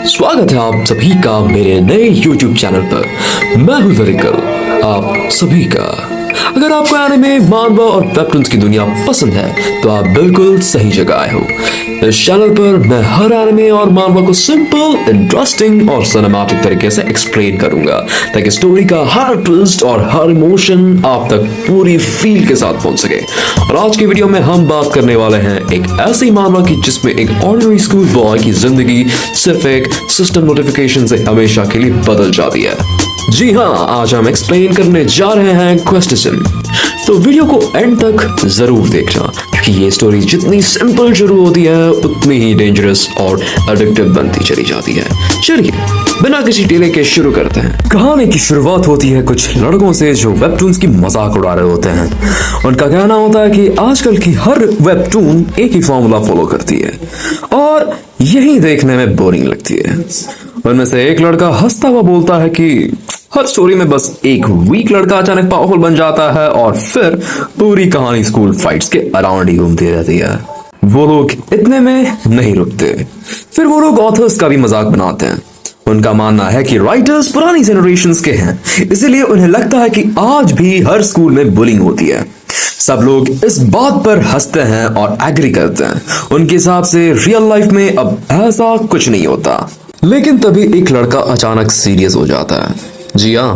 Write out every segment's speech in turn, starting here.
स्वागत है आप सभी का मेरे नए YouTube चैनल पर। मैं हूं वेरिकल, आप सभी का। अगर आपको एनिमे, मांगा और वेबटून्स की दुनिया पसंद है तो आप बिल्कुल सही जगह आए हो। इस चैनल पर मैं हर एनिमे और मांगा को सिंपल, इंटरेस्टिंग और सिनेमैटिक तरीके से एक्सप्लेन करूंगा ताकि स्टोरी का हर ट्विस्ट और हर इमोशन आप तक पूरी फील के साथ पहुंच सके। और आज की वीडियो में हम बात करने वाले हैं एक ऐसी मांगा की जिसमें एक ऑर्डिनरी स्कूल बॉय की जिंदगी सिर्फ एक सिस्टम नोटिफिकेशन से हमेशा के लिए बदल जाती है। जी हाँ, आज हम एक्सप्लेन करने जा रहे हैं क्वेस्टिज्म। तो वीडियो को एंड तक जरूर देखना क्योंकि ये स्टोरी जितनी सिंपल शुरू होती है उतनी ही डेंजरस और एडिक्टिव बनती चली जाती है। चलिए बिना किसी डिले के शुरू करते हैं। कहानी की शुरुआत होती है कुछ लड़कों से जो वेबटून्स की मजाक उड़ा रहे होते हैं। उनका कहना होता है कि आजकल की हर वेबटून एक ही फॉर्मूला फॉलो करती है और यही देखने में बोरिंग लगती है। उनमें से एक लड़का हंसता हुआ बोलता है कि हर स्टोरी में बस एक वीक लड़का अचानक पावरफुल बन जाता है और फिर पूरी कहानी स्कूल फाइट्स के अराउंड ही घूमती रहती है। वो लोग इतने में नहीं रुकते, फिर वो लोग ऑथर्स का भी मजाक बनाते हैं। उनका मानना है कि राइटर्स पुरानी जनरेशंस के हैं, इसीलिए उन्हें लगता है कि आज भी हर स्कूल में बुलिंग होती है। सब लोग इस बात पर हंसते हैं और एग्री करते हैं। उनके हिसाब से रियल लाइफ में अब ऐसा कुछ नहीं होता। लेकिन तभी एक लड़का अचानक सीरियस हो जाता है। जी हाँ,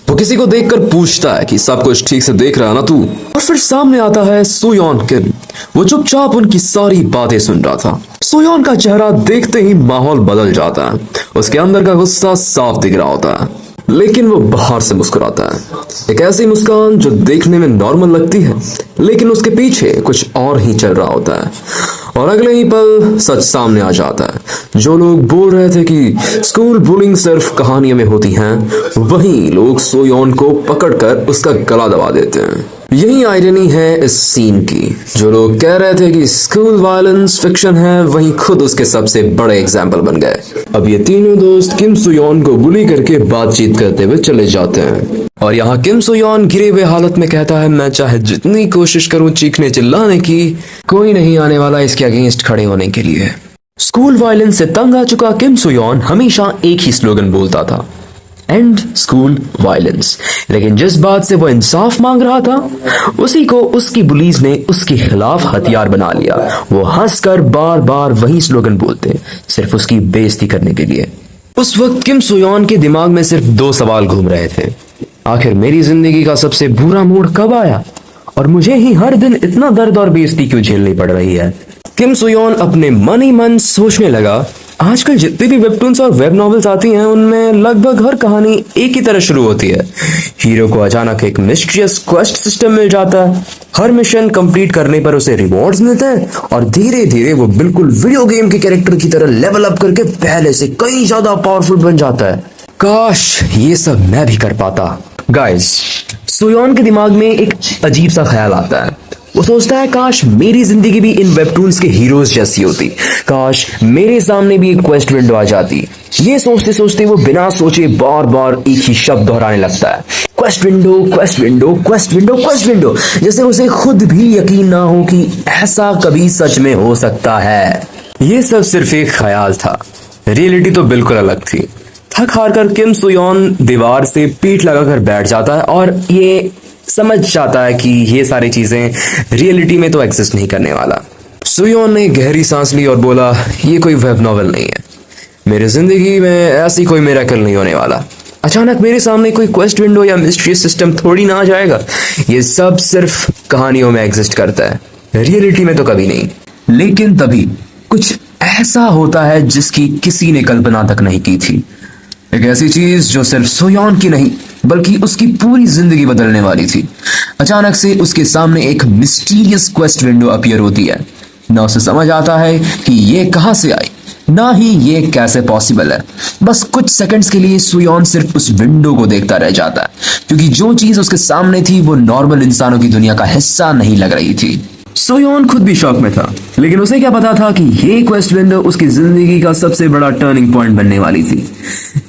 वो किसी को देखकर पूछता है कि सब कुछ ठीक से देख रहा है ना तू। और फिर सामने आता है सोयोन किम। वो चुपचाप उनकी सारी बातें सुन रहा था। सोयोन का चेहरा देखते ही माहौल बदल जाता है। उसके अंदर का गुस्सा साफ दिख रहा होता है, लेकिन वो बाहर से मुस्कुराता है। एक ऐसी मुस्कान जो देखने में नॉर्मल लगती है लेकिन उसके पीछे कुछ और ही चल रहा होता है। और अगले ही पल सच सामने आ जाता है। जो लोग बोल रहे थे कि स्कूल बुलिंग सिर्फ कहानियों में होती हैं, वहीं लोग सोयोन को पकड़कर उसका गला दबा देते हैं। यही आयरनी है इस सीन की। जो लोग कह रहे थे कि स्कूल वायलेंस फिक्शन है, वहीं खुद उसके सबसे बड़े एग्जाम्पल बन गए। अब ये तीनों दोस्त किम सोयोन को बुली करके बातचीत करते हुए चले जाते हैं। और यहाँ किम सोयोन गिरे हुए हालत में कहता है, मैं चाहे जितनी कोशिश करूं चीखने चिल्लाने की, कोई नहीं आने वाला इसके अगेंस्ट खड़े होने के लिए। स्कूल वायलेंस से तंग आ चुका किम सोयोन हमेशा एक ही स्लोगन बोलता था, एंड स्कूल वायलेंस। लेकिन जिस बात से वो इंसाफ मांग रहा था उसी को उसकी पुलिस ने उसके खिलाफ हथियार बना लिया। वो हंसकर बार बार वही स्लोगन बोलते, सिर्फ उसकी बेइज्जती करने के लिए। उस वक्त किम सोयोन के दिमाग में सिर्फ दो सवाल घूम रहे थे। आखिर मेरी जिंदगी का सबसे बुरा मूड कब आया और मुझे ही हर दिन इतना दर्द और बेइज्जती क्यों झेलनी पड़ रही है। किम सोयोन अपने मन ही मन सोचने लगा, आजकल जितनी भी वेबटून्स और वेब नॉवेल्स आती हैं उनमें लगभग हर कहानी एक ही तरह शुरू होती है। हीरो को अचानक एक मिस्टीरियस क्वेस्ट सिस्टम मिल जाता है। हर मिशन कंप्लीट करने पर उसे रिवॉर्ड्स मिलते हैं और धीरे धीरे वो बिल्कुल वीडियो गेम के कैरेक्टर की तरह लेवल अप करके पहले से कई ज्यादा पावरफुल बन जाता है। काश ये सब मैं भी कर पाता। गाइस, सोयोन के दिमाग में एक अजीब सा ख्याल आता है। वो सोचता है, काश मेरी जिंदगी भी इन वेबटून्स के हीरोज जैसी होती। काश मेरे सामने भी एक क्वेस्ट विंडो आ जाती। ये सोचते सोचते वो बिना सोचे बार बार एक ही शब्द दोहराने लगता है, quest window, quest window, quest window, quest window, जैसे उसे खुद भी यकीन ना हो कि ऐसा कभी सच में हो सकता है। ये सब सिर्फ एक ख्याल था, रियलिटी तो बिल्कुल अलग थी। थक हार कर किम सोयोन दीवार से पीठ लगाकर बैठ जाता है और ये समझ जाता है कि ये सारी चीजें रियलिटी में तो एग्जिस्ट नहीं करने वाला। सोयोन ने गहरी सांस ली और बोला, ये कोई वेब नॉवेल नहीं है। मेरी जिंदगी में ऐसी कोई मिरेकल नहीं होने वाला। अचानक मेरे सामने कोई क्वेस्ट विंडो या मिस्ट्री सिस्टम थोड़ी ना आ जाएगा। ये सब सिर्फ कहानियों में एग्जिस्ट करता है, रियलिटी में तो कभी नहीं। लेकिन तभी कुछ ऐसा होता है जिसकी किसी ने कल्पना तक नहीं की थी। एक ऐसी चीज जो सिर्फ सोयोन की नहीं बल्कि उसकी पूरी जिंदगी बदलने वाली थी। अचानक से उसके सामने एक मिस्टीरियस क्वेस्ट विंडो अपीयर होती है। ना उसे समझ आता है कि ये कहां से आई, ना ही ये कैसे पॉसिबल है। बस कुछ सेकंड्स के लिए सोयोन सिर्फ उस विंडो को देखता रह जाता है क्योंकि जो चीज उसके सामने थी वो नॉर्मल इंसानों की दुनिया का हिस्सा नहीं लग रही थी। सोयोन खुद भी शॉक में था, लेकिन उसे क्या पता था कि ये क्वेस्ट विंडो उसकी जिंदगी का सबसे बड़ा टर्निंग पॉइंट बनने वाली थी।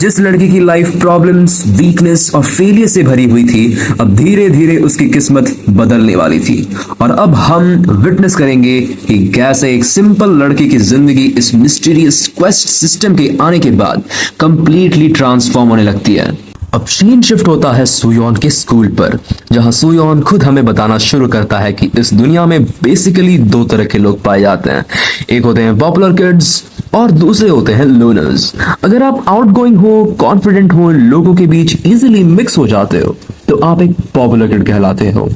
जिस लड़की की लाइफ प्रॉब्लम्स, वीकनेस और फेलियर से भरी हुई थी, अब धीरे धीरे उसकी किस्मत बदलने वाली थी। और अब हम विटनेस करेंगे कि कैसे एक सिंपल लड़की की जिंदगी इस मिस्टीरियस क्वेस्ट सिस्टम के आने के बाद कंप्लीटली ट्रांसफॉर्म होने लगती है। अब सीन शिफ्ट होता है सुयोन के स्कूल पर, जहां सुयोन खुद हमें बताना शुरू करता है कि इस दुनिया में बेसिकली दो तरह के लोग पाए जाते हैं। एक होते हैं पॉपुलर किड्स और दूसरे होते हैं लोनर्स। अगर आप आउटगोइंग हो, कॉन्फिडेंट हो, लोगों के बीच इजीली मिक्स हो जाते हो, तो आप एक पॉपुलर किड कहलाते हो,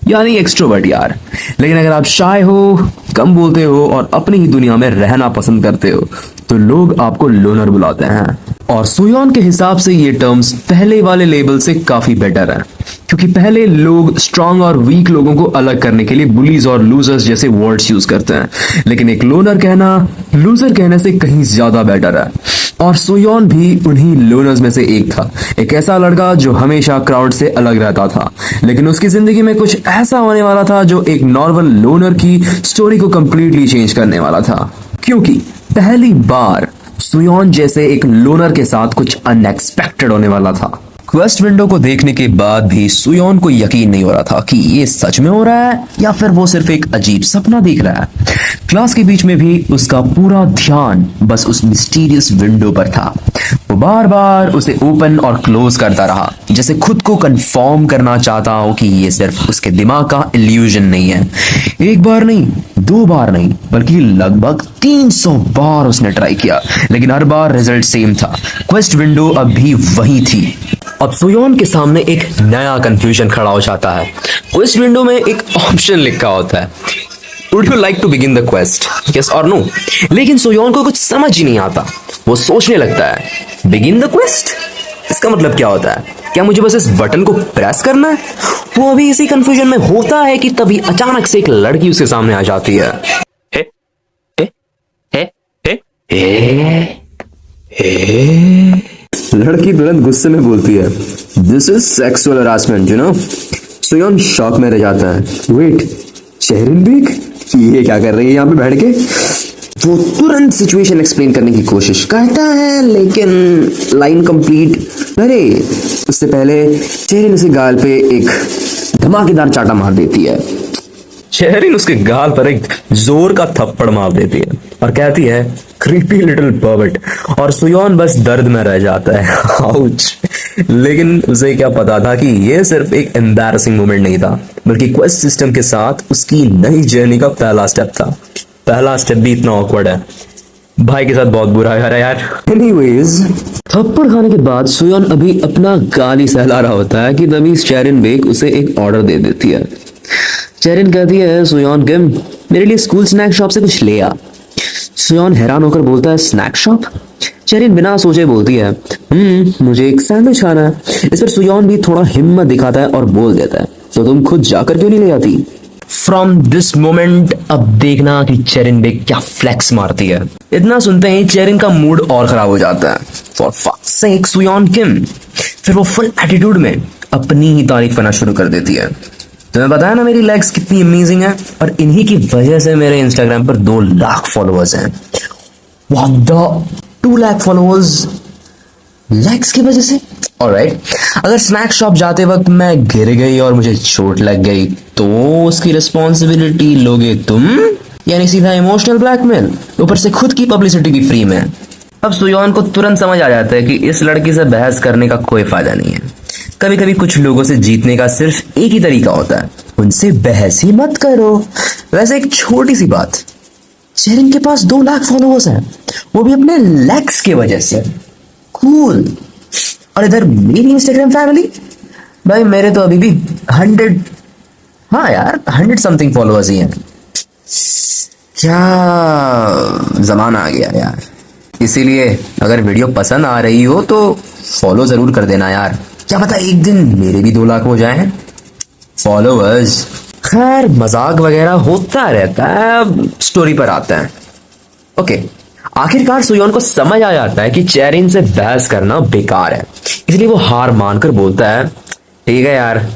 यानी एक्सट्रोवर्ट यार। लेकिन अगर आप शाय हो, कम बोलते हो और अपनी ही दुनिया में रहना पसंद करते हो, तो लोग आपको लोनर बुलाते हैं। और सुयोन के हिसाब से ये टर्म्स पहले वाले लेबल से काफी बेटर है, क्योंकि पहले लोग स्ट्रांग और वीक लोगों को अलग करने के लिए बुलीज और लूजर्स जैसे वर्ड्स यूज करते हैं, लेकिन एक लोनर कहना लूजर कहने से कहीं ज्यादा बेटर है। और सुयोन भी उन्हीं लोनर्स में से एक था, एक ऐसा लड़का जो हमेशा क्राउड से अलग रहता था, लेकिन उसकी जिंदगी में कुछ ऐसा होने वाला था जो एक नॉर्मल लोनर की स्टोरी को कंप्लीटली चेंज करने वाला था। क्योंकि पहली बार सुयोन जैसे एक लोनर के साथ कुछ अनएक्सपेक्टेड होने वाला था। क्वेस्ट विंडो को देखने के बाद भी सुयोन को यकीन नहीं हो रहा था कि ये सच में हो रहा है या फिर वो सिर्फ एक अजीब सपना देख रहा है। क्लास के बीच में भी उसका पूरा ध्यान बस उस मिस्टीरियस विंडो पर था। वो बार बार उसे ओपन और क्लोज करता रहा, जैसे खुद को कंफर्म करना चाहता हो कि ये सिर्फ उसके दिमाग का इल्यूजन नहीं है। एक बार नहीं, दो बार नहीं, बल्कि लगभग 300 बार उसने ट्राई किया, लेकिन हर बार रिजल्ट सेम था। क्वेस्ट विंडो अब भी वही थी। अब सुयोन के सामने एक नया कंफ्यूजन खड़ा हो जाता है। क्वेस्ट विंडो में एक ऑप्शन लिखा होता है, would you like to begin the quest, yes और नो। लेकिन सुयोन को कुछ समझ ही नहीं आता। वो सोचने लगता है, बिगिन द क्वेस्ट, इसका मतलब क्या होता है? क्या मुझे बस इस बटन को प्रेस करना है? वो अभी इसी कंफ्यूजन में होता है कि तभी अचानक से एक लड़की उसके सामने आ जाती है। हे, हे, हे, हे, हे। लड़की तुरंत गुस्से में बोलती है, this is sexual harassment, you know. Suyeon shock में रह जाता है। वेट, शेरिन बेग ये क्या कर रही है यहाँ पे बैठ के? वो तुरंत सिचुएशन एक्सप्लेन करने की कोशिश करता है, लेकिन लाइन कंप्लीट अरे उससे पहले शेरिन उसे गाल पे एक धमाकेदार चाटा मार देती है। शेरिन उसके गाल पर एक जोर का थप्पड़ मार देती है और कहती है, क्रीपी लिटिल पर्वर्ट। और सुयोन बस दर्द में रह जाता है। आउच। लेकिन उसे क्या पता था कि यह सिर्फ एक एम्बैरसिंग मोमेंट नहीं था, बल्कि क्वेस्ट सिस्टम के साथ उसकी नई जर्नी का पहला स्टेप था। पहला स्टेप भी इतना ऑकवर्ड है, भाई के साथ बहुत बुरा है यार। एनीवेज, थप्पड़ खाने के बाद सुयोन अभी अपना गाल ही सहला रहा होता है कि तभी शेरिन बेग उसे एक ऑर्डर दे देती है। शेरिन कहती है, सुयोन किम, मेरे लिए स्कूल स्नैक शॉप से कुछ ले आ। सुयोन हैरान होकर बोलता है, स्नैक शॉप? शेरिन बिना सोचे बोलती है, मुझे एक सैंडविच खाना है। इस पर सुयोन भी थोड़ा हिम्मत दिखाता है और बोल देता है, तो तुम खुद जाकर क्यों नहीं ले आती? फ्रॉम दिस मोमेंट अब देखना कि शेरिन बेग क्या फ्लेक्स मारती है। इतना सुनते ही शेरिन का मूड और खराब हो जाता है। फॉर फक्स सेक सुयोन किम। फिर वो फुल एटीट्यूड में अपनी ही तारीफ करना शुरू कर देती है। तुम्हें पता है ना मेरी लेग्स कितनी अमेजिंग है, और इन्हीं की वजह से मेरे इंस्टाग्राम पर 2 लाख फॉलोअर्स हैं। What the 2 lakh followers legs की वजह से? ऑलराइट, अगर स्नैक शॉप जाते वक्त मैं गिर गई और मुझे चोट लग गई तो उसकी रिस्पॉन्सिबिलिटी लोगे तुम, यानी सीधा इमोशनल ब्लैकमेल, ऊपर से खुद की पब्लिसिटी भी फ्री में। अब सुयोन को तुरंत समझ आ जाता है कि इस लड़की से बहस करने का कोई फायदा नहीं है। कभी कभी कुछ लोगों से जीतने का सिर्फ एक ही तरीका होता है, उनसे बहस ही मत करो। वैसे एक छोटी सी बात, शेरिन के पास 2 लाख फॉलोअर्स हैं, वो भी अपने लेग्स की वजह से। कूल। और इधर मेरी इंस्टाग्राम फैमिली, भाई मेरे तो अभी भी 100, हाँ यार 100 समथिंग फॉलोअर्स ही हैं। क्या जमाना आ गया यार। इसीलिए अगर वीडियो पसंद आ रही हो तो फॉलो जरूर कर देना यार, क्या पता एक दिन मेरे भी 2 लाख हो जाए फॉलोअर्स। खैर मजाक वगैरह होता रहता है, स्टोरी पर आता है। ओके, आखिरकार सुयोन को समझ आ जाता है कि शेरिन से बहस करना बेकार है, इसलिए वो हार मानकर बोलता है, ठीक है यार,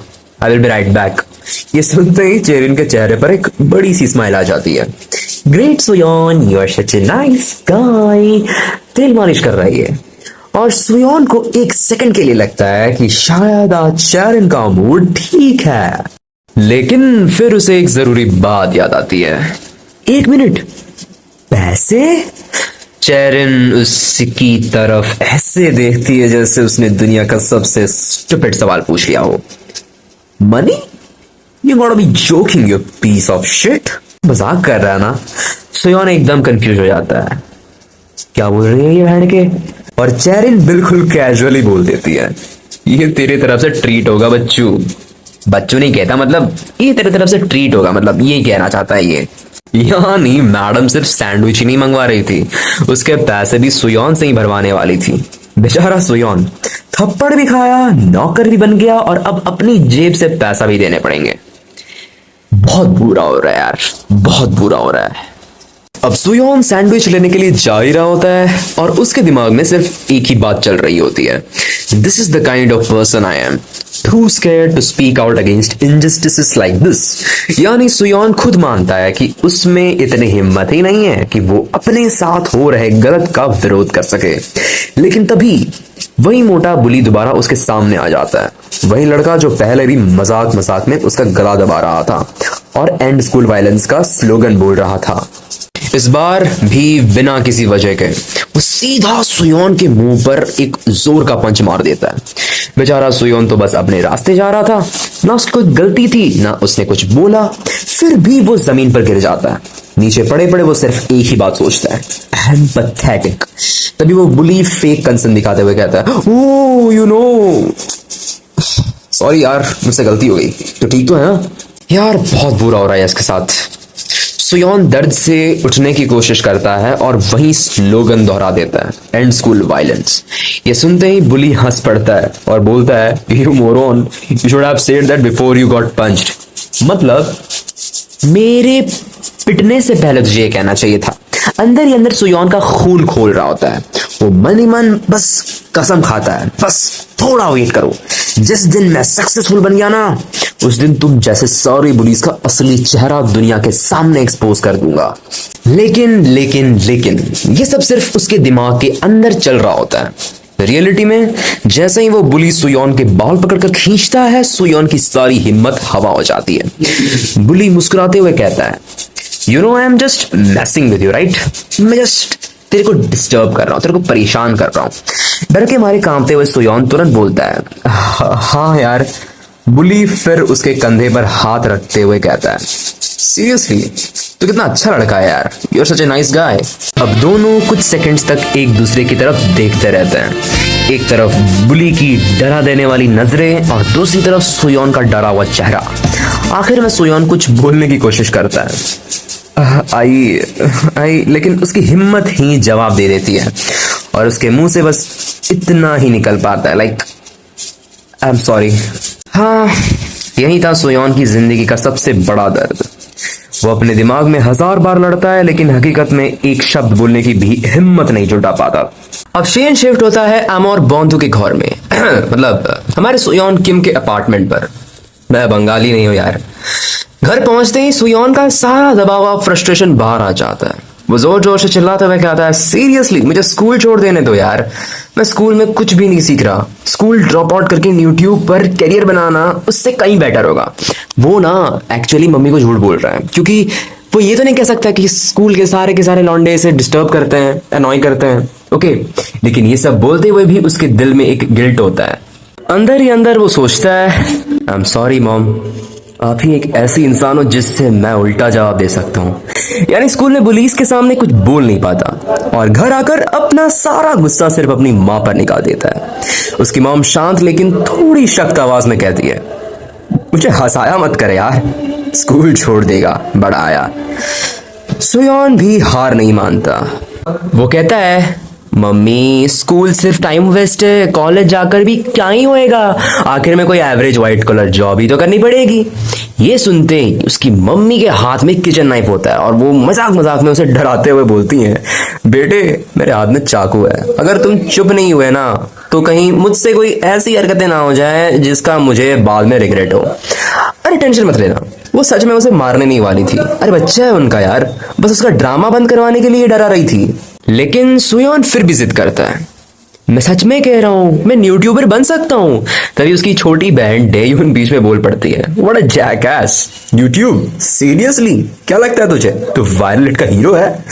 I will be right back. ये सुनते ही चेरिन के चेहरे पर एक बड़ी सी स्माइल आ जाती है। Great Suyeon, you are such a nice guy. तेल मालिश कर रही है और सुयोन को एक सेकंड के लिए लगता है कि शायद आज चेरिन का मूड ठीक है, लेकिन फिर उसे एक जरूरी बात याद आती है। 1 मिनट, पैसे? चेरिन उसकी तरफ ऐसे देखती है जैसे उसने दुनिया का सबसे स्टूपिड सवाल पूछ लिया हो। Money? You got be joking, you piece of shit. मजाक कर रहा है ना? सुयोन एकदम कंफ्यूज हो जाता है। क्या बोल रही है ये बहन के? और चेरिन बिल्कुल कैजुअली बोल देती है, ये तेरे तरफ से ट्रीट होगा बच्चू। बच्चू नहीं कहता, मतलब ये तेरे तरफ से ट्रीट होगा, मतलब ये कहना चाहता है ये। यानी मैडम सिर्फ सैंडविच ही नहीं मंगवा रही थी, उसके पैसे भी सुयोन से ही भरवाने वाली थी। बेचारा सुयोन थप्पड़ भी खाया, नौकर भी बन गया और अब अपनी जेब से पैसा भी देने पड़ेंगे। बहुत बुरा हो रहा है यार, बहुत बुरा हो रहा है। अब सुयोन सैंडविच लेने के लिए जा ही रहा होता है और उसके दिमाग में सिर्फ एक ही बात चल रही होती है, this is the kind of person I am, too scared to speak out against injustices like this। यानी सुयोन खुद मानता है कि उसमें इतनी हिम्मत ही नहीं है कि वो अपने साथ हो रहे गलत का विरोध कर सके। लेकिन तभी वही मोटा बुली दोबारा उसके सामने आ जाता है, वही लड़का जो पहले भी मजाक मजाक में उसका गला दबा रहा था और एंड स्कूल वायलेंस का स्लोगन बोल रहा था। इस बार भी बिना किसी वजह के वो सीधा सुयोन के मुंह पर एक जोर का पंच मार देता है। बेचारा सुयोन तो बस अपने रास्ते जा रहा था, ना उसकी कोई गलती थी ना उसने कुछ बोला, फिर भी वो जमीन पर गिर जाता है। नीचे पड़े पड़े वो सिर्फ एक ही बात सोचता है, आई एम पैथेटिक। तभी वो बुली फेक कंसर्न दिखाते हुए कहता है, ओह यू नो, सॉरी यार मुझसे गलती हो गई। तो ठीक तो है ना? यार बहुत बुरा हो रहा है इसके साथ। सुयोन दर्द से उठने की कोशिश करता है और वही स्लोगन दोहरा देता है, एंड स्कूल वायलेंस। ये सुनते ही बुली हंस पड़ता है और बोलता है, you moron, you should have said that before you got punched. मतलब मेरे पिटने से पहले तुझे ये कहना चाहिए था। अंदर ही अंदर सुयोन का खून खोल रहा होता है, वो मन ही मन बस कसम खाता है, बस थोड़ा वेट करो, जिस दिन मैं सक्सेसफुल बन गया ना, उस दिन तुम जैसे सारी बुलीज का असली चेहरा दुनिया के सामने एक्सपोज कर दूंगा। लेकिन लेकिन लेकिन ये सब सिर्फ उसके दिमाग के अंदर चल रहा होता है। रियलिटी में जैसे ही वो बुली सुयोन के बाल पकड़कर खींचता है, सुयोन की सारी हिम्मत हवा हो जाती है। बुली मुस्कुराते हुए कहता है, you know I am just मैसिंग with you right, मैं जस्ट तेरे को डिस्टर्ब कर रहा हूँ, तेरे को परेशान कर रहा हूँ। डर के मारे कांपते हुए सुयोन तुरंत बोलता है, हाँ यार। बुली फिर उसके कंधे पर हाथ रखते हुए कहता है, सीरियसली तो कितना अच्छा लड़का है यार, you are such a nice guy. अब दोनों कुछ सेकंड्स तक एक दूसरे की तरफ देखते रहते हैं, एक तरफ बुली की डरा देने वाली नजरें और दूसरी तरफ सुयोन का डरा हुआ चेहरा। आखिर में सुयोन कुछ बोलने की कोशिश करता है, आई लेकिन उसकी हिम्मत ही जवाब दे देती है और उसके मुंह से बस इतना ही निकल पाता है, लाइक आई एम सॉरी। हाँ, यही था सुयोन की जिंदगी का सबसे बड़ा दर्द। वो अपने दिमाग में 1000 बार लड़ता है, लेकिन हकीकत में एक शब्द बोलने की भी हिम्मत नहीं जुटा पाता। अब शेन शिफ्ट होता है अमोर बोंधु के घर में मतलब हमारे सुयोन किम के अपार्टमेंट पर। मैं बंगाली नहीं हूं यार। घर पहुंचते ही सुयोन का सारा दबाव और फ्रस्ट्रेशन बाहर आ जाता है। वो जोर जोर से चिल्लाता हुआ कहता है, सीरियसली मुझे स्कूल छोड़ देने दो यार, मैं स्कूल में कुछ भी नहीं सीख रहा। स्कूल ड्रॉप आउट करके यूट्यूब पर करियर बनाना उससे कहीं बेटर होगा। वो ना एक्चुअली मम्मी को झूठ बोल रहा है, क्योंकि वो ये तो नहीं कह सकता कि स्कूल के सारे लौंडे इसे डिस्टर्ब करते हैं, अनॉय करते हैं, ओके। लेकिन ये सब बोलते हुए भी उसके दिल में एक गिल्ट होता है। अंदर ही अंदर वो सोचता है, आई एम सॉरी मॉम, आप ही एक ऐसी इंसान हो जिससे मैं उल्टा जवाब दे सकता हूँ। यानी स्कूल में पुलिस के सामने कुछ बोल नहीं पाता और घर आकर अपना सारा गुस्सा सिर्फ अपनी माँ पर निकाल देता है। उसकी मॉम शांत लेकिन थोड़ी सख्त आवाज में कहती है, मुझे हंसाया मत करे यार, स्कूल छोड़ देगा बड़ा आया। सुयोन भी हार नहीं मानता। वो कहता है, मम्मी स्कूल सिर्फ टाइम वेस्ट है, कॉलेज जाकर भी क्या ही होएगा, आखिर में कोई एवरेज व्हाइट कॉलर जॉब ही तो करनी पड़ेगी। ये सुनते ही उसकी मम्मी के हाथ में किचन नाइफ होता है और वो मजाक मजाक में उसे डराते हुए बोलती हैं, बेटे मेरे हाथ में चाकू है, अगर तुम चुप नहीं हुए ना तो कहीं मुझसे कोई ऐसी हरकतें ना हो जाए जिसका मुझे बाद में रिग्रेट हो। अरे टेंशन मत लेना, वो सच में उसे मारने नहीं वाली थी। अरे बच्चा है उनका यार, बस उसका ड्रामा बंद करवाने के लिए डरा रही थी। लेकिन सुयोन फिर भी जिद करता है, मैं सच में कह रहा हूँ, मैं यूट्यूबर बन सकता हूँ। तभी उसकी छोटी बहन डेयुन बीच में बोल पड़ती है, व्हाट अ जैकएस, यूट्यूब सीरियसली, क्या लगता है तुझे तू वायरल हिट का हीरो है?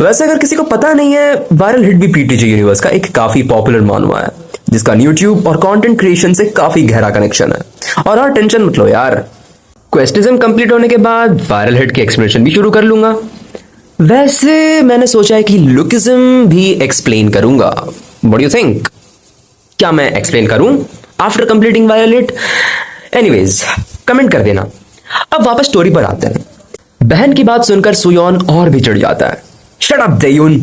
वैसे अगर किसी को पता नहीं है, वायरल हिट भी पीटीजी यूनिवर्स का एक काफी पॉपुलर मानवा है, जिसका यूट्यूब और कंटेंट क्रिएशन से काफी गहरा कनेक्शन है। और टेंशन मत लो यार, क्वेस्टिज्म कंप्लीट होने के बाद वायरल हिट की एक्सप्लेनेशन भी शुरू कर लूंगा। वैसे मैंने सोचा है कि लुकिज्म भी एक्सप्लेन करूंगा। What do you think? क्या मैं एक्सप्लेन करूं after completing viral hit? Anyways comment कर देना। अब वापस स्टोरी पर आते हैं। बहन की बात सुनकर सुयोन और भी चिढ़ जाता है। Shut up देयुन।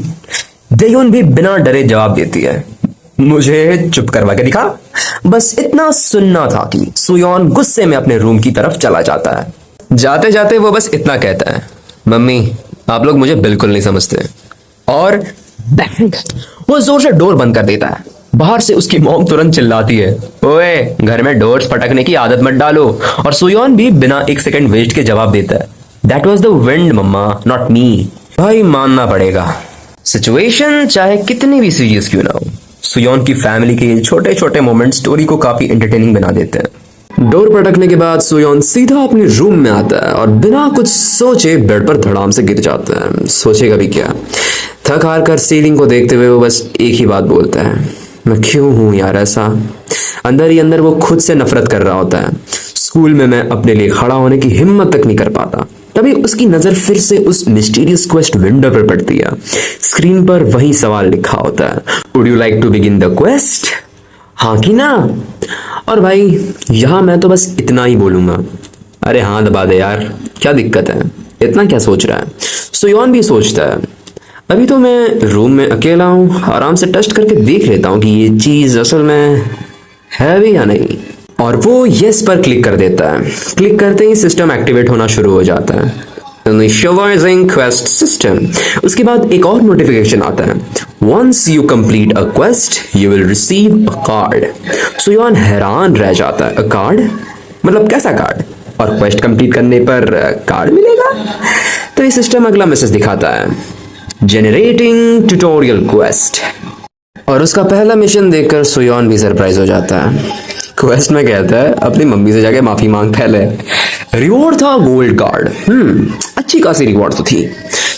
देयुन भी बिना डरे जवाब देती है, मुझे चुप करवा के दिखा। बस इतना सुनना था कि सुयोन गुस्से में अपने रूम की तरफ चला जाता है। जाते जाते वो बस इतना कहता है, मम्मी आप लोग मुझे बिल्कुल नहीं समझते। और वो जोर से डोर बंद कर देता है। बाहर से उसकी मॉम तुरंत चिल्लाती है, ओए घर में डोर्स पटकने की आदत मत डालो। और सुयोन भी बिना एक सेकंड वेस्ट के जवाब देता है, that was the wind mama, not me. भाई मानना पड़ेगा, सिचुएशन चाहे कितनी भी सीरियस क्यों ना हो, सुयोन की फैमिली के छोटे छोटे मोमेंट स्टोरी को काफी एंटरटेनिंग बना देते हैं। डोर पटकने के बाद सुयोन सीधा अपने रूम में आता है और बिना कुछ सोचे बेड पर धड़ाम से गिर जाता है। सोचेगा भी क्या, थक हार कर सीलिंग को देखते हुए वो बस एक ही बात बोलता है, मैं क्यों हूं यार ऐसा। अंदर ही अंदर वो खुद से नफरत कर रहा होता है। स्कूल में मैं अपने लिए खड़ा होने की हिम्मत तक नहीं कर पाता। तभी उसकी नजर फिर से उस मिस्टीरियस क्वेस्ट विंडो पर पड़ती है। स्क्रीन पर वही सवाल लिखा होता है, would you like to begin the quest, हाँ कि ना। और भाई यहां मैं तो बस इतना ही बोलूंगा, अरे हाँ दबा दे यार, क्या दिक्कत है, इतना क्या सोच रहा है। सुयोन भी सोचता है, अभी तो मैं रूम में अकेला हूं, आराम से टेस्ट करके देख लेता हूं कि ये चीज असल में है भी या नहीं। और वो यस पर क्लिक कर देता है। क्लिक करते ही सिस्टम एक्टिवेट होना शुरू हो जाता है, इनिशियलाइजिंग क्वेस्ट सिस्टम। उसके बाद एक और नोटिफिकेशन आता है, once you complete a quest you will receive a card. Suyeon हैरान रह जाता है, अ कार्ड मतलब कैसा कार्ड, और क्वेस्ट कंप्लीट करने पर कार्ड मिलेगा। तो ये सिस्टम अगला मैसेज दिखाता है, जनरेटिंग ट्यूटोरियल क्वेस्ट। और उसका पहला मिशन देखकर सुयोन भी सरप्राइज हो जाता है। क्वेस्ट में कहता है अपनी मम्मी से जाके माफी मांग पहले। रिवॉर्ड था गोल्ड कार्ड। अच्छी खासी रिवॉर्ड तो थी।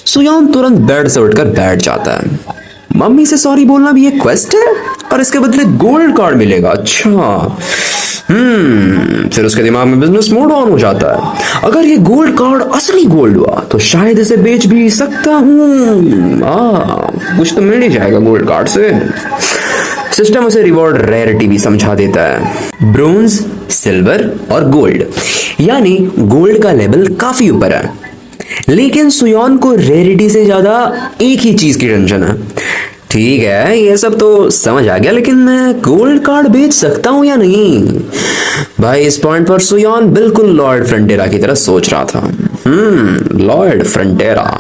सुयोन तुरंत बेड से उठकर बैठ जाता है। मम्मी से सॉरी बोलना भी एक क्वेस्ट है और इसके बदले गोल्ड कार्ड मिलेगा, अच्छा। फिर उसके दिमाग में बिजनेस मोड ऑन हो जाता है। अगर ये गोल्ड कार्ड असली गोल्ड हुआ तो शायद इसे बेच भी सकता हूँ, कुछ तो मिल ही जाएगा गोल्ड कार्ड से। सिस्टम उसे रिवॉर्ड रेयरिटी भी समझा देता है, ब्रोंज, सिल्वर और गोल्ड, यानी गोल्ड का लेवल काफी ऊपर है। लेकिन सुयोन को रेयरिटी से ज्यादा एक ही चीज की टेंशन है। ठीक है ये सब तो समझ आ गया, लेकिन मैं गोल्ड कार्ड बेच सकता हूं या नहीं? भाई इस पॉइंट पर सुयोन बिल्कुल लॉर्ड फ्रंटेरा की तरह सोच रहा था। लॉर्ड फ्रंटेरा,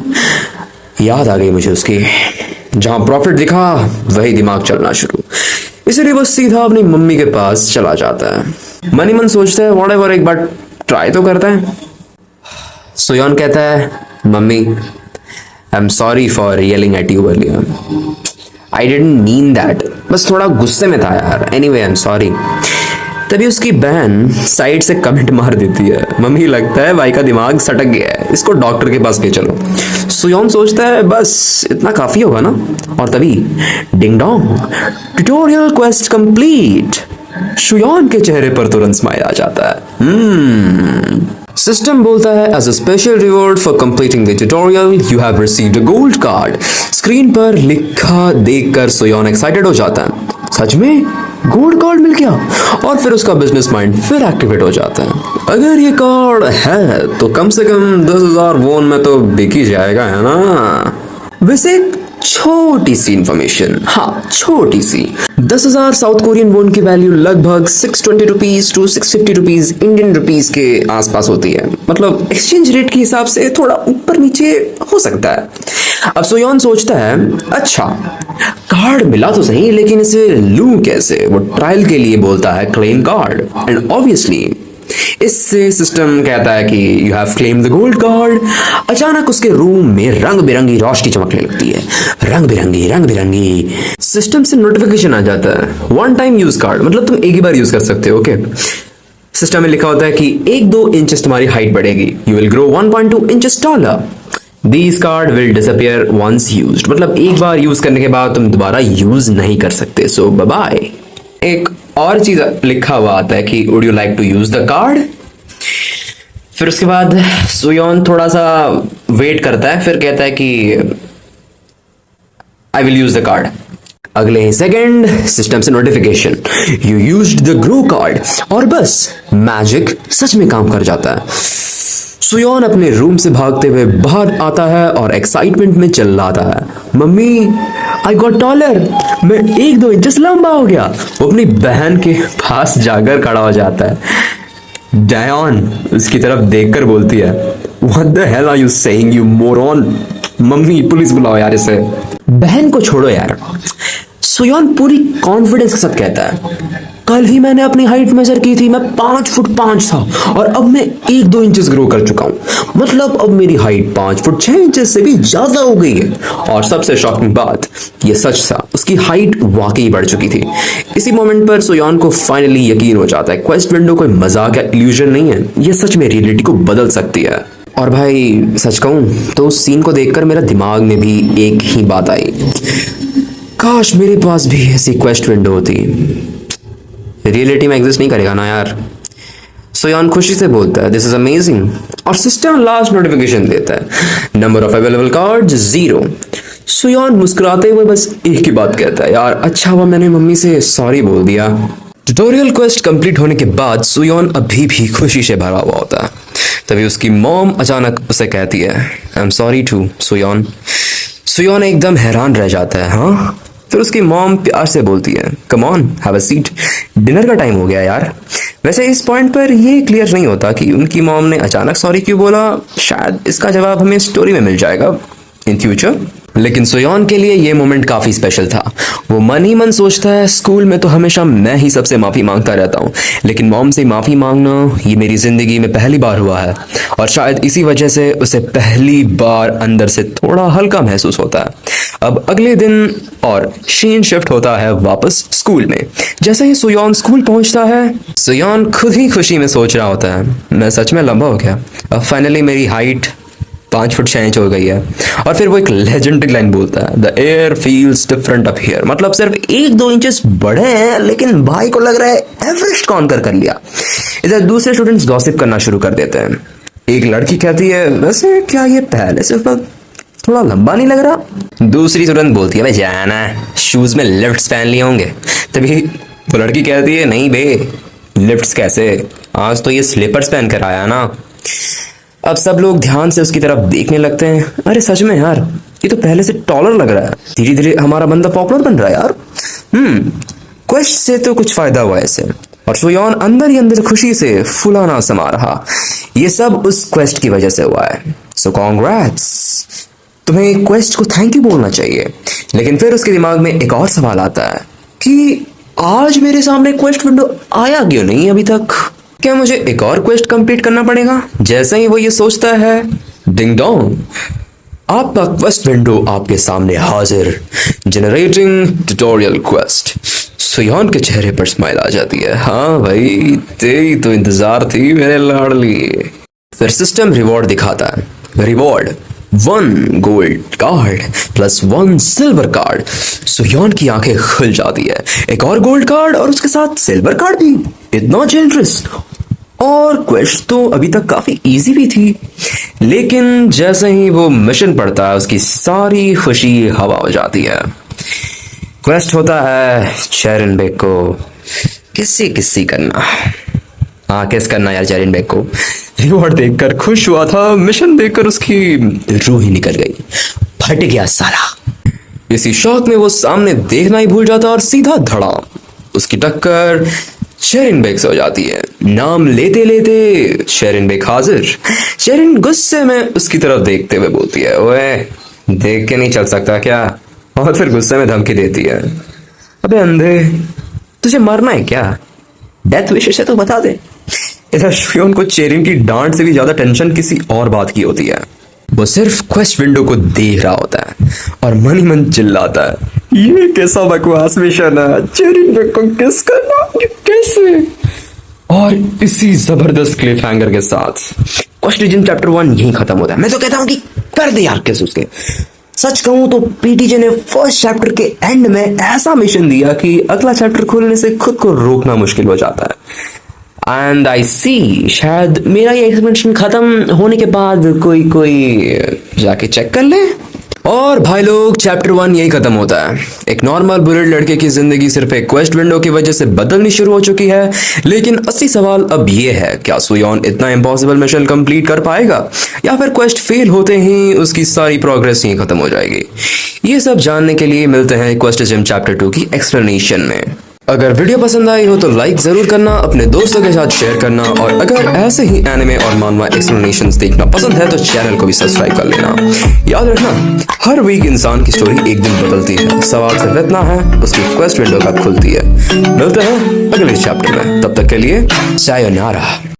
याद आ गई मुझे उसकी। जहां प्रॉफिट दिखा वही दिमाग चलना शुरू। इसलिए वो सीधा अपनी मम्मी के पास चला जाता है। मन ही मन सोचता है, व्हाटएवर, एक बार ट्राई तो करता है। सुयोन कहता है, mummy I am sorry for yelling at you earlier, I didn't mean that, बस थोड़ा गुस्से में था यार, एनीवे आई एम सॉरी। तभी उसकी बहन साइड से कमेंट मार देती है, मम्मी लगता है भाई का दिमाग सटक गया है, इसको डॉक्टर के पास ले चलो। सुयोन सोचता है बस इतना काफी होगा ना, और तभी ding dong, tutorial quest complete. Suyeon के चेहरे पर तुरंत स्माइल आ जाता है। सिस्टम बोलता है, as a special reward for completing the tutorial you have received a gold card. Screen पर लिखा देखकर सुयोन एक्साइटेड हो जाता है, सच में गोल्ड कार्ड मिल गया। और फिर उसका बिजनेस माइंड फिर एक्टिवेट हो जाता है, अगर ये कार्ड है तो कम से कम 10,000 वोन में तो बिक ही जाएगा, है ना। वैसे छोटी सी इंफॉर्मेशन, हाँ छोटी सी, 10,000 साउथ कोरियन वोन की वैल्यू लगभग 620 rupees to 650 rupees Indian rupees के आसपास होती है। मतलब एक्सचेंज रेट के हिसाब से थोड़ा ऊपर नीचे हो सकता है। अब सुयोन सोचता है, अच्छा कार्ड मिला तो सही, लेकिन इसे लूं कैसे। वो ट्रायल के लिए बोलता है क्लेम कार्ड, एंड ऑब्वियसली इससे सिस्टम कहता है कि you have claimed the gold card. अचानक उसके रूम में रंग बिरंगी रोशनी चमकने लगती है, रंग बिरंगी। सिस्टम से नोटिफिकेशन आ जाता है, वन टाइम यूज कार्ड, मतलब तुम एक ही बार यूज कर सकते हो। ओके, सिस्टम में लिखा होता है कि 1-2 इंचेस तुम्हारी हाइट बढ़ेगी, you will grow 1.2 inches taller. These card will disappear once used, मतलब एक बार यूज करने के बाद तुम दोबारा यूज नहीं कर सकते, सो बाय बाय। एक और चीज लिखा हुआ आता है कि would you like to use the card. फिर उसके बाद सुयोन थोड़ा सा वेट करता है, फिर कहता है कि I will use the card. अगले ही सेकंड सिस्टम से notification, you used the grow card, और बस मैजिक सच में काम कर जाता है। सुयोन अपने रूम से भागते हुए बाहर आता है और एक्साइटमेंट में चिल्लाता है, मम्मी आई गॉट टॉलर, मैं 1-2 इंचेस लंबा हो गया। वो अपनी बहन के पास जाकर खड़ा हो जाता है। डायन उसकी तरफ देखकर बोलती है, what the hell are you saying you moron. Mummy police बुलाओ यार इसे। बहन को छोड़ो यार, सुयोन पूरी कॉन्फिडेंस के साथ कहता है, कल ही मैंने अपनी हाइट मेजर की थी, मैं 5 फुट 5 था और अब मैं 1-2 इंचेस ग्रो कर चुका हूं, मतलब अब मेरी हाइट 5 फुट 6 इंचेस से भी ज्यादा हो गई है। और सबसे शॉकिंग बात, ये सच था, उसकी हाइट वाकई बढ़ चुकी थी। इसी मोमेंट पर सुयोन को फाइनली यकीन हो जाता है, क्वेस्ट विंडो कोई मजाक या इल्यूजन नहीं है, ये सच में रियलिटी को बदल सकती है। और भाई सच कहूं तो उस सीन को देखकर मेरा दिमाग में भी एक ही बात आई, काश मेरे पास भी ऐसी क्वेस्ट विंडो होती। रियलिटी में एग्जिस्ट नहीं करेगा ना यार। सुयोन खुशी से बोलता है, दिस इज अमेजिंग, और सिस्टम लास्ट नोटिफिकेशन देता है, नंबर ऑफ अवेलेबल कार्ड्स 0। सुयोन मुस्कुराते हुए बस एक ही बात कहता है, यार अच्छा हुआ मैंने मम्मी से सॉरी बोल दिया। ट्यूटोरियल क्वेस्ट कंप्लीट होने के बाद सुयोन अभी भी खुशी से भरा हुआ होता है। तभी उसकी मॉम अचानक उसे कहती है, आई एम सॉरी टू सुयोन। सुयोन एकदम हैरान रह जाता है, हाँ। फिर उसकी मॉम प्यार से बोलती है, come on have a seat, dinner का टाइम हो गया यार। वैसे इस पॉइंट पर ये क्लियर नहीं होता कि उनकी मॉम ने अचानक सॉरी क्यों बोला, शायद इसका जवाब हमें स्टोरी में मिल जाएगा इन फ्यूचर। लेकिन सुयोन के लिए ये मोमेंट काफी स्पेशल था। वो मन ही मन सोचता है, स्कूल में तो हमेशा मैं ही सबसे माफी मांगता रहता हूँ, लेकिन मॉम से माफी मांगना ये मेरी जिंदगी में पहली बार हुआ है, और शायद इसी वजह से उसे पहली बार अंदर से थोड़ा हल्का महसूस होता है। अब अगले दिन और शीन शिफ्ट होता है वापस स्कूल में। जैसे ही सुयोन स्कूल पहुंचता है, सुयोन खुद ही खुशी में सोच रहा होता है, मैं सच में लंबा हो गया, अब फाइनली मेरी हाइट 5 फुट 6 इंच हो गई है। और फिर वो एक लेजेंडरी लाइन बोलता है, the air feels different up here, मतलब सिर्फ 1-2 इंचेस बढ़े हैं, लेकिन भाई को लग रहा है एवरेस्ट कॉन्कर कर लिया। इधर दूसरे स्टूडेंट्स गॉसिप करना शुरू कर देते हैं। एक लड़की कहती है, वैसे क्या ये पहले से थोड़ा लंबा नहीं लग रहा। दूसरी स्टूडेंट बोलती है, भाई जाना शूज में लिफ्ट्स पहन लिए होंगे। तभी वो लड़की कहती है, नहीं बे, लिफ्ट्स कैसे, आज तो ये स्लीपर्स पहन कर आया ना। अब सब लोग ध्यान से उसकी तरफ देखने लगते हैं, अरे सच में यार ये तो पहले से टॉलर लग रहा है, धीरे धीरे हमारा बंदा पॉपुलर बन रहा है यार। क्वेस्ट से तो कुछ फायदा हुआ ऐसे। और सुयोन अंदर ही अंदर खुशी से फुलाना समा रहा, ये सब उस क्वेस्ट की वजह से हुआ है। सो कॉन्ग्रेट्स, तुम्हें क्वेस्ट को थैंक यू बोलना चाहिए। लेकिन फिर उसके दिमाग में एक और सवाल आता है कि आज मेरे सामने क्वेस्ट विंडो आया क्यों नहीं अभी तक, क्या मुझे एक और क्वेस्ट कंप्लीट करना पड़ेगा। जैसे ही वो ये सोचता है, डिंग डोंग, आपका क्वेस्ट विंडो आपके सामने हाजिर, जनरेटिंग ट्यूटोरियल क्वेस्ट। सुयोन के चेहरे पर स्माइल आ जाती है, हाँ भाई तेरी तो इंतजार थी मेरे लाडली। फिर सिस्टम रिवॉर्ड दिखाता है, reward 1 gold card plus 1 silver card. Suyeon की आंखें खुल जाती है, एक और गोल्ड कार्ड और उसके साथ सिल्वर कार्ड भी, इतना जेनरस। और क्वेस्ट तो अभी तक काफी इजी भी थी, लेकिन जैसे ही वो मिशन पड़ता है उसकी सारी खुशी हवा हो जाती है। क्वेस्ट होता है चेरिन बेक को किसी किसी करना, हाँ किस करना यार चेरिन बेक को। रिवॉर्ड देखकर खुश हुआ था, मिशन देखकर उसकी रूह ही निकल गई, फट गया साला। इसी शौक में वो सामने देखना ही भूल जाता और सीधा धड़ाम उसकी टक्कर शेरिन बेग से हो जाती है। नाम लेते लेते शेरिन बेग हाजिर। शेरिन गुस्से में उसकी तरफ देखते हुए बोलती है, ओए देख के नहीं चल सकता क्या। और फिर गुस्से में धमकी देती है, अबे अंधे तुझे मरना है क्या, डेथ विशेष है तो बता दे। इधर सुयोन को चेरिन की डांट से भी ज्यादा टेंशन किसी और बात की होती है। वो सिर्फ क्वेस्ट विंडो को देख रहा होता है और मन ही मन चिल्लाता है, ये कैसा बकवास मिशन है, चेरिन को किस करना, ये कैसे। और इसी जबरदस्त क्लिफ हैंगर के साथ क्वेस्ट लीजेंड चैप्टर 1 यहीं खत्म होता है। मैं तो कहता हूं कि कर दे यार किस उसके। सच कहूं तो पीटीजे ने फर्स्ट चैप्टर के एंड में ऐसा मिशन दिया कि अगला चैप्टर खोलने से खुद को रोकना मुश्किल हो जाता है। एंड आई सी, शायद मेरा ये एक्सपेरिमेंट खत्म होने के बाद कोई जाके चेक कर ले। और भाई लोग, चैप्टर 1 यही खत्म होता है। एक नॉर्मल बुलेट लड़के की जिंदगी सिर्फ एक क्वेस्ट विंडो की वजह से बदलनी शुरू हो चुकी है। लेकिन असली सवाल अब ये है, क्या सुयोन इतना इम्पॉसिबल मिशन कंप्लीट कर पाएगा या फिर क्वेस्ट फेल होते ही उसकी सारी प्रोग्रेस यहीं खत्म हो जाएगी। ये सब जानने के लिए मिलते हैं क्वेस्ट जिम चैप्टर 2 की एक्सप्लेनेशन में। अगर वीडियो पसंद आई हो तो लाइक जरूर करना, अपने दोस्तों के साथ शेयर करना, और अगर ऐसे ही एनिमे और मानवा एक्सप्लेनेशंस देखना पसंद है तो चैनल को भी सब्सक्राइब कर लेना। याद रखना, हर वीक इंसान की स्टोरी एक दिन बदलती है। सवाल सिर्फ इतना है, उसकी क्वेस्ट विंडो कब खुलती है। मिलते हैं अगले चैप्टर में, तब तक के लिए सायोनारा।